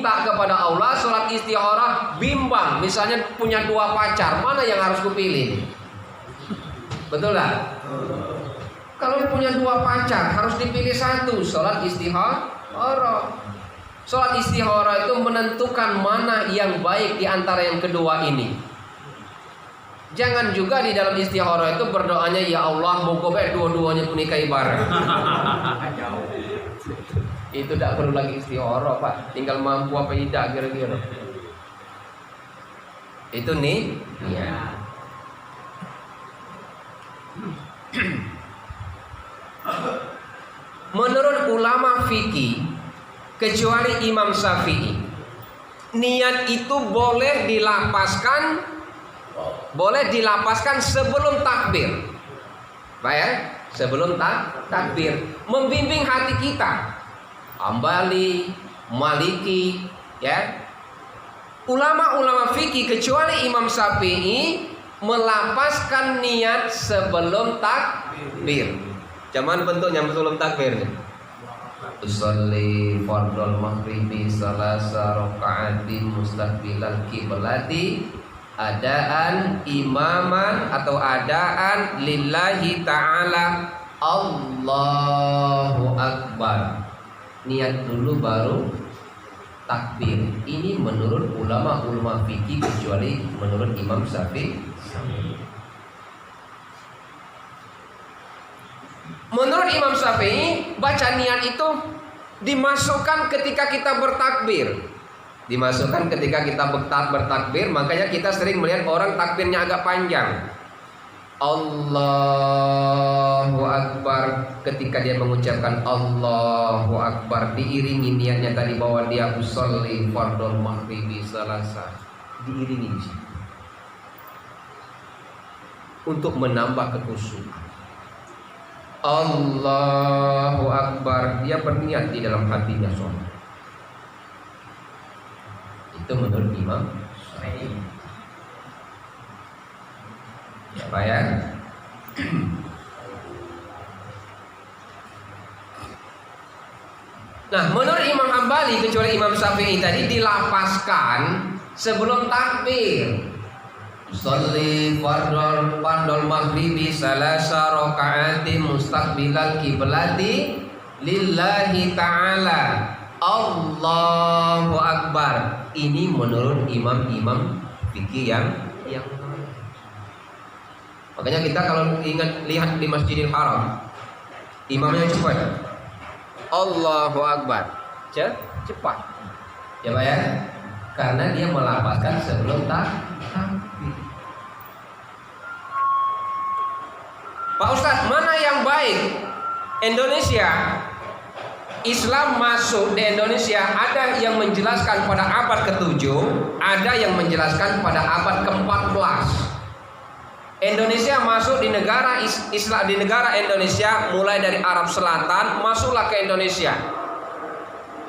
minta kepada Allah, sholat istikharah, bimbang, misalnya punya 2 pacar, mana yang harus kupilih? Betul nggak? Kalau punya 2 pacar, harus dipilih 1, sholat istikharah. Sholat istikharah itu menentukan mana yang baik di antara yang kedua ini. Jangan juga di dalam istikharah itu berdoanya, ya Allah, moga dua-duanya nikahi bareng. Itu tidak perlu lagi istikharah, Pak. Tinggal mampu apa tidak kira-kira. Itu nih. Ya. Menurut ulama fikih, kecuali Imam Syafi'i, niat itu boleh dilapaskan sebelum takbir. Baik, sebelum takbir, membimbing hati kita. Hambali, Maliki, ya. Ulama-ulama fikih kecuali Imam Syafi'i melapaskan niat sebelum takbir. Cuman bentuknya sebelum takbir. Usolli fardhul maghribi salasa raka'atin mustaqbilal qiblati adaan imaman atau adaan lillahi ta'ala, Allahu Akbar. Niat dulu baru takbir. Ini menurut ulama-ulama fikih kecuali menurut Imam Syafi'i. Menurut Imam Syafi'i, baca niat itu dimasukkan ketika kita bertakbir. Dimasukkan ketika kita bertakbir, makanya kita sering melihat orang takbirnya agak panjang. Allahu Akbar, ketika dia mengucapkan Allahu Akbar diiringi niatnya tadi bahwa dia usolli fardhul maghribi salasa, diiringi untuk menambah kekhusyukan. Allahu Akbar, dia berniat di dalam hatinya sholat. Itu menurut Imam Syafi'i. Siapa ya? Nah, menurut Imam Hambali kecuali Imam Syafi'i tadi dilapaskan sebelum takbir. Sholli fardhul maghribi salasa raka'atin mustaqbilal qiblati lillahi ta'ala, Allahu Akbar. Ini menurut imam-imam fikih yang makanya kita kalau lihat di Masjidil Haram, imamnya cepat, Allahu Akbar, cepat, ya Pak ya, karena dia melapaskan sebelum takbir. Pak Ustadz, mana yang baik? Indonesia, Islam masuk di Indonesia, ada yang menjelaskan pada abad ke-7, ada yang menjelaskan pada abad ke-14. Indonesia masuk di negara Islam, di negara Indonesia mulai dari Arab Selatan masuklah ke Indonesia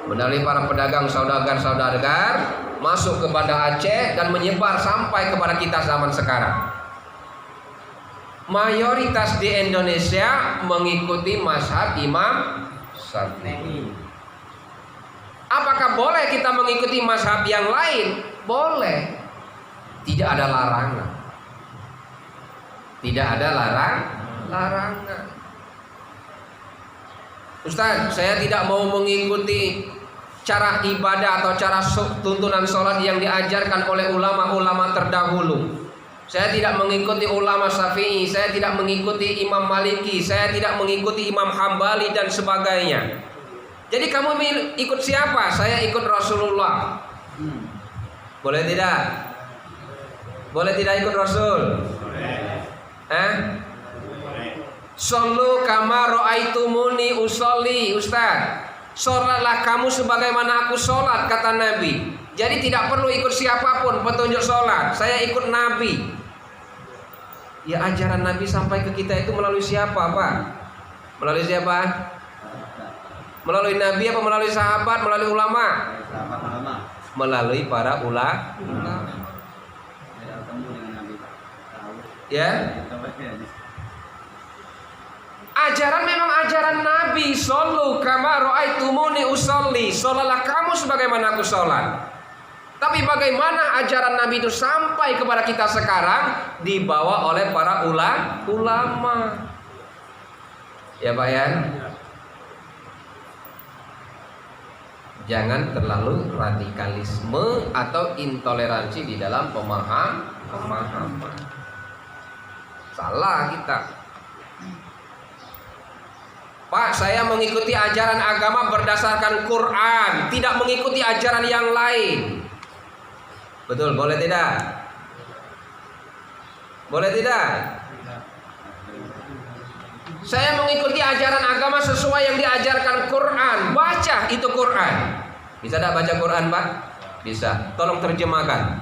melalui para pedagang saudagar masuk ke Banda Aceh dan menyebar sampai kepada kita zaman sekarang. Mayoritas di Indonesia mengikuti mazhab Imam Syafi'i. Apakah boleh kita mengikuti mazhab yang lain? Boleh. Tidak ada larangan. Tidak ada larangan. Ustaz, saya tidak mau mengikuti cara ibadah atau cara tuntunan sholat yang diajarkan oleh ulama-ulama terdahulu. Saya tidak mengikuti ulama Syafi'i, saya tidak mengikuti Imam Maliki, saya tidak mengikuti Imam Hambali dan sebagainya. Jadi kamu ikut siapa? Saya ikut Rasulullah. Boleh tidak? Boleh tidak ikut Rasul? Shollu kama ra'aitumuni usolli. Ustaz, sholatlah kamu sebagaimana aku sholat, kata Nabi. Jadi tidak perlu ikut siapapun petunjuk sholat, saya ikut Nabi. Ya, ajaran Nabi sampai ke kita itu melalui siapa, Pak? Melalui siapa? Melalui Nabi apa melalui sahabat, melalui ulama? Melalui para ulama. Ya. ajaran memang ajaran Nabi. Shollu kama ra'aitumuni usolli. Sholalah kamu sebagaimana aku sholat. Tapi bagaimana ajaran Nabi itu sampai kepada kita sekarang? Dibawa oleh para ulama. Ya Pak ya. Jangan terlalu radikalisme atau intoleransi di dalam pemahaman. Salah kita. Pak, saya mengikuti ajaran agama berdasarkan Quran, tidak mengikuti ajaran yang lain. Betul, boleh tidak? Boleh tidak? Saya mengikuti ajaran agama sesuai yang diajarkan Quran. Baca itu Quran. Bisa tidak baca Quran, Pak? Bisa. Tolong terjemahkan.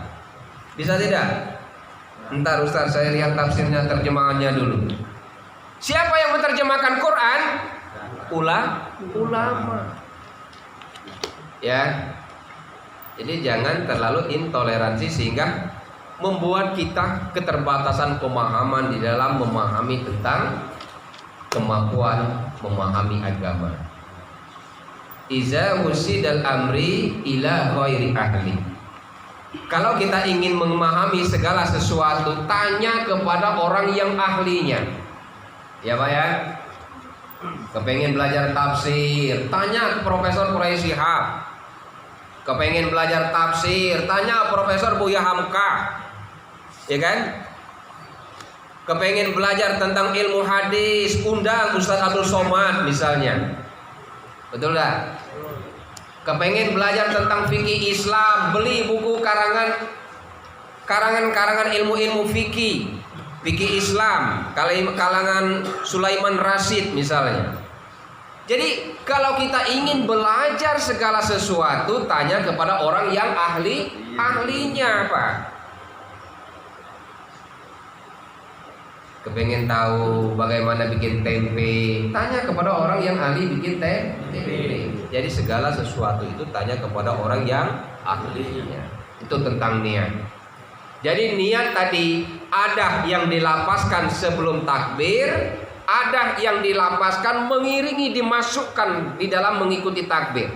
Bisa tidak? Entar Ustaz, saya lihat tafsirnya, terjemahannya dulu. Siapa yang menerjemahkan Quran? Ulama. Ya. Jadi jangan terlalu intoleransi sehingga membuat kita keterbatasan pemahaman di dalam memahami tentang kemampuan memahami agama. Iza musidal amri ila ghairi ahli. Kalau kita ingin memahami segala sesuatu, tanya kepada orang yang ahlinya. Ya Pak ya. Kepengen belajar tafsir, tanya ke Profesor Quraisy Shihab. Kepengen belajar tafsir, tanya Profesor Buya Hamka. Ya kan? Kepengen belajar tentang ilmu hadis, undang Ustaz Abdul Somad misalnya. Betul tak? Kepengen belajar tentang fikih Islam, beli buku karangan ilmu-ilmu fikih Islam, kalangan Sulaiman Rasyid misalnya. Jadi kalau kita ingin belajar segala sesuatu, tanya kepada orang yang ahlinya, Pak. Kepengen tahu bagaimana bikin tempe, tanya kepada orang yang ahli bikin tempe. Jadi segala sesuatu itu tanya kepada orang yang ahlinya. Itu tentang niat. Jadi niat tadi ada yang dilapaskan sebelum takbir, ada yang dilapaskan mengiringi, dimasukkan di dalam mengikuti takbir.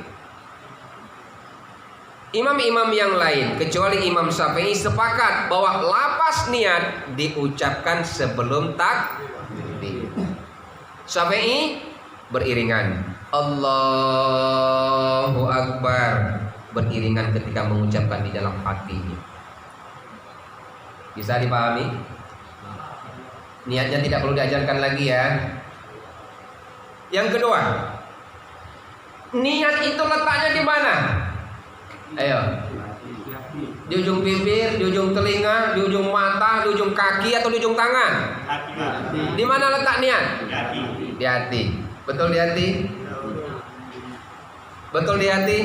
Imam-imam yang lain kecuali Imam Syafi'i sepakat bahwa lapas niat diucapkan sebelum takbir. Syafi'i beriringan Allahu Akbar, beriringan ketika mengucapkan di dalam hatinya. Bisa dipahami? Niatnya tidak perlu diajarkan lagi ya. Yang kedua, niat itu letaknya di mana? Ayo. Di ujung bibir, di ujung telinga, di ujung mata, di ujung kaki atau di ujung tangan? Di mana letak niat? Di hati. Betul di hati? Betul di hati?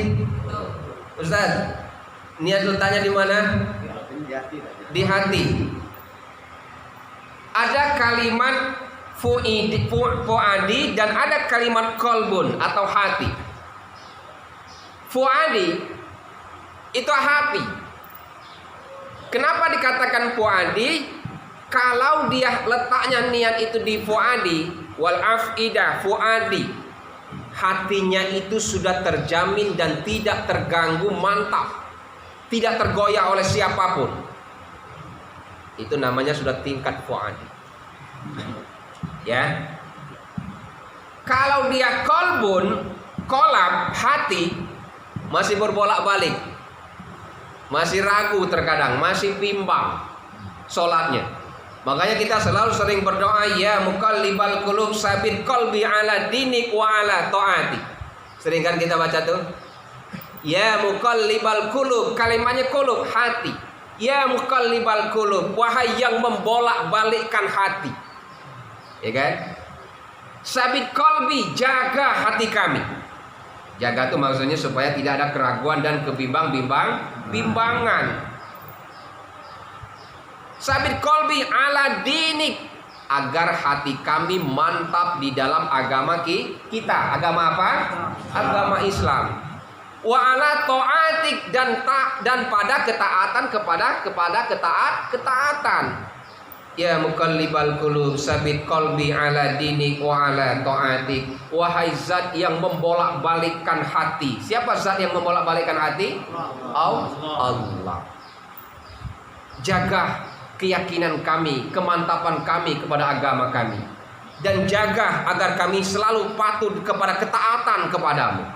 Ustaz, niat letaknya di mana? Di hati. Ada kalimat fuadi dan ada kalimat kolbun atau hati. Fuadi itu hati. Kenapa dikatakan fuadi? Kalau dia letaknya niat itu di fuadi, wal afidah fuadi, hatinya itu sudah terjamin dan tidak terganggu, mantap, tidak tergoyah oleh siapapun. Itu namanya sudah tingkat fuadi. Ya. Kalau dia kolbun, kolab, hati masih berbolak-balik, masih ragu terkadang, masih bimbang sholatnya. Makanya kita selalu sering berdoa, ya muqallibal qulub sabit qalbi ala dinik wa ala taati. Sering kan kita baca tuh, ya muqallibal qulub, kalimatnya qulub, hati. Ya muqallibal qulub, wahai yang membolak-balikkan hati. Ya kan? Sabit qalbi, jaga hati kami. Jaga itu maksudnya supaya tidak ada keraguan dan bimbangan. Sabit qalbi ala dinik, agar hati kami mantap di dalam agama kita. Agama apa? Agama Islam. Wa ala ta'atik, dan pada ketaatan kepada ketaatan. Ya muqallibal qulub sabit qalbi ala dinik wa ala ta'atik. Wahai zat yang membolak-balikkan hati. Siapa zat yang membolak-balikkan hati? Allah. Jaga keyakinan kami, kemantapan kami kepada agama kami, dan jaga agar kami selalu patuh kepada ketaatan kepadamu.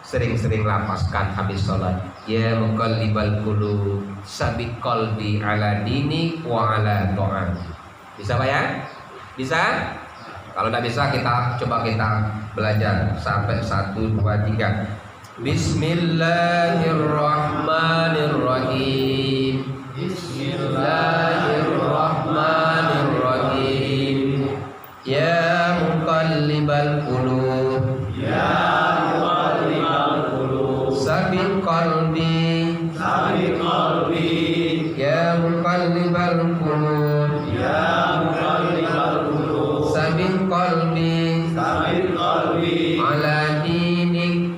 Sering-sering lapaskan habis sholat. Ya muqallibal qulub sabit qalbi ala dinik wa ala ta'atik. Bisa Pak ya? Bisa? Kalau tidak bisa kita coba belajar sampai 1, 2, 3. Bismillahirrahmanirrahim. Bismillahirrahmanirrahim. Ya muqallibal qulub, sabit qalbi, ya muqallibal qulub, sabit qalbi, ala dinik,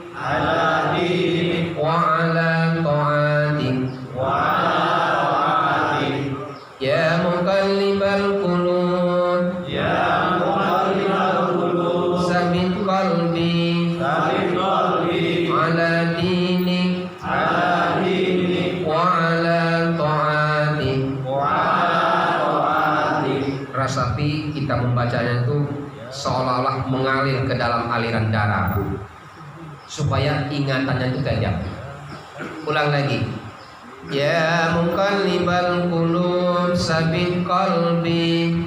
wa ala ta'atik, ya muqallibal qulub, sabit qalbi, ala dinik, wa ala ta'atik. Rasapi kita membacanya itu seolah-olah mengalir ke dalam aliran darah, supaya ingatannya itu tajam. Ulang lagi. Ya muqallibal qulub sabit qalbi,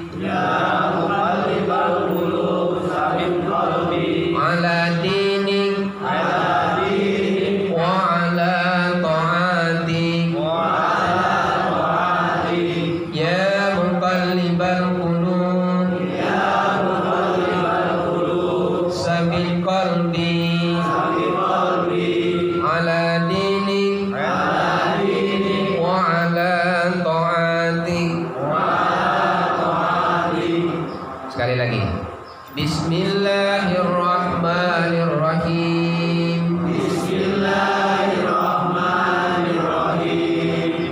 ala dinik, wa ala ta'atik. Ya muqallibal qulub, sabit qalbi, ala dinik, wa ala ta'atik. Sekali lagi. Bismillahirrahmanirrahim.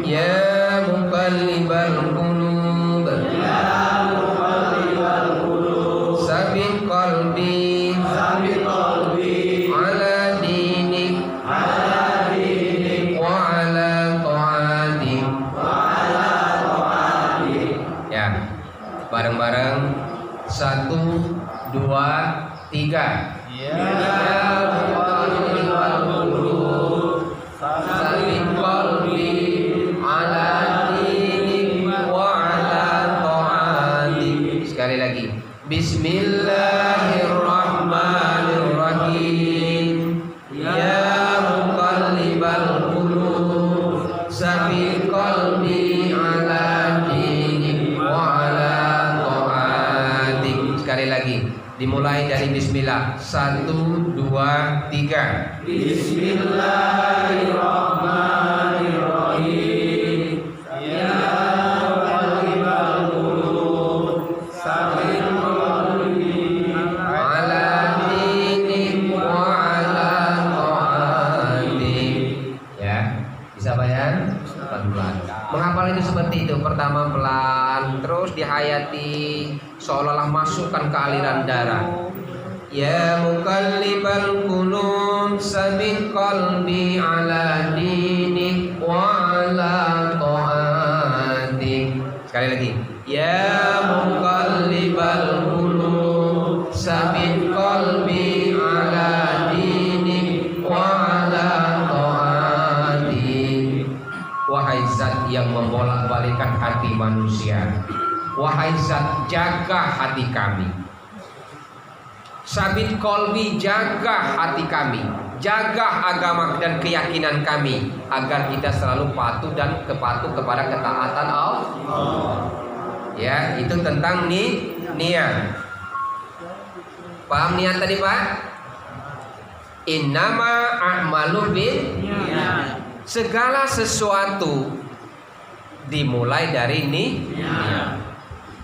Ya muqallibal qulub, sabit qalbi, ala dinik, wa ala ta'atik. Ya, bareng-bareng. 1, 2, 3. Ya muqallibal qulub sabit qalbi, ala dinik, wa ala ta'atik. Sekali lagi. Bismillahirrahmanirrahim. Ya muqallibal qulub sabit qalbi, ala dinik, wa ala ta'atik. Sekali lagi. Dimulai dari bismillah. 1, 2, 3. Bismillahirrahmanirrahim. Ya muqallibal qulub sabit qalbi, ala dinik, wa ala ta'atik. Ya, bisa bayang? Pelan-pelan. Menghafal itu seperti itu. Pertama pelan, terus dihayati seolah-olah masukkan ke aliran darah. Ya muqallibal qulub sabit qalbi, ala dinik, wa ala ta'atik. Sekali lagi. Ya muqallibal qulub sabit qalbi, ala dinik, wa ala ta'atik. Wahai zat yang membolak-balikkan hati manusia, wahai zat, jaga hati kami. Sabit qalbi, jaga hati kami, jaga agama dan keyakinan kami, agar kita selalu patuh kepada ketaatan Allah. Ya, itu tentang niat. Paham niat tadi Pak? Innama a'malu bin niat. Segala sesuatu dimulai dari niat.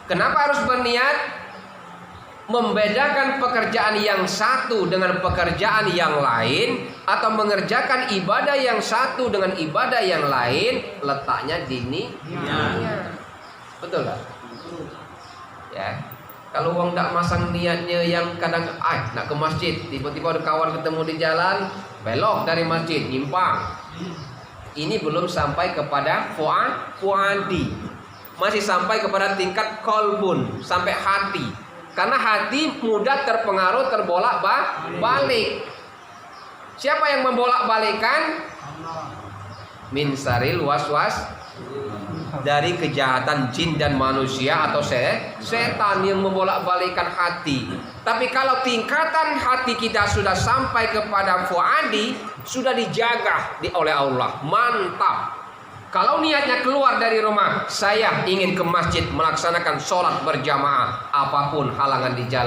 Kenapa harus berniat? Membedakan pekerjaan yang satu dengan pekerjaan yang lain, atau mengerjakan ibadah yang satu dengan ibadah yang lain, letaknya di niat. Betul lah. Ya. Kalau orang tak masang niatnya yang kadang nak ke masjid, tiba-tiba ada kawan ketemu di jalan, belok dari masjid, nyimpang. Ini belum sampai kepada fuadi. Masih sampai kepada tingkat kolbun, sampai hati. Karena hati mudah terpengaruh, terbolak-balik. Siapa yang membolak-balikan? Min saril waswas, dari kejahatan jin dan manusia atau setan yang membolak-balikan hati. Tapi kalau tingkatan hati kita sudah sampai kepada fuadi, sudah dijaga oleh Allah, mantap. Kalau niatnya keluar dari rumah, saya ingin ke masjid melaksanakan sholat berjamaah, apapun halangan di jalan.